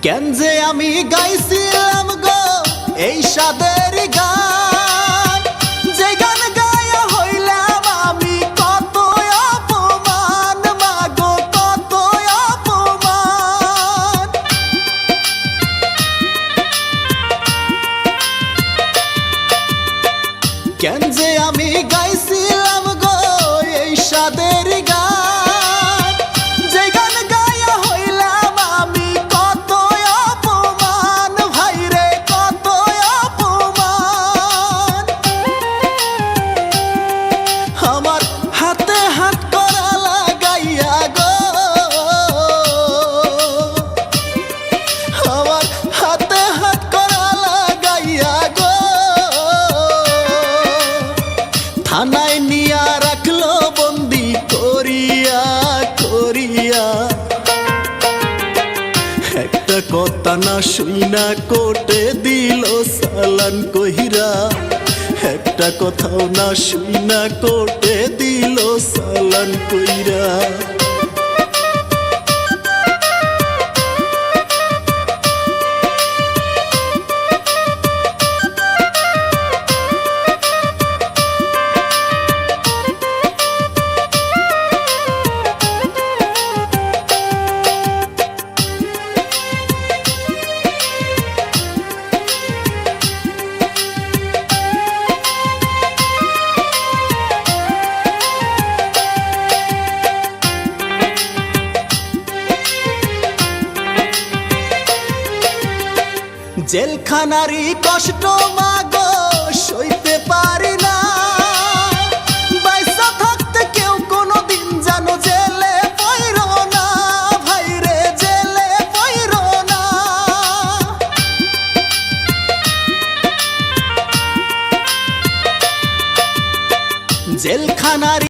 কেন যে আমি গাইছিলাম গো এই সাদের গান, যে গান গায়া হইলাম আমি কত অপমান, মাগো কত অপমান। কেন যে আমি গাইছিলাম গো এই সাদের গান, যে গান গায়া হইলাম আমি কত অপমান, ভাইরে কত অপমান। আমার হাতে হাত করা লাগাইয়া গো, আমার হাতে হাত করা লাগাইয়া গো, থানায় নিয়া রাখলো বন্দি করিয়া করিয়া। একটা কথা না শুইনা কোর্টে দিল চালান কইরা, একটা কথাও না শুইনা কোর্টে দিল চালান কইরা। জেলখানারি কষ্ট মাগো সইতে পারি না, বাইসা থাকতে কেউ কোনোদিন জানো জেলে পইরো না, ভাইরে জেলে পইরো না। জেলখানারি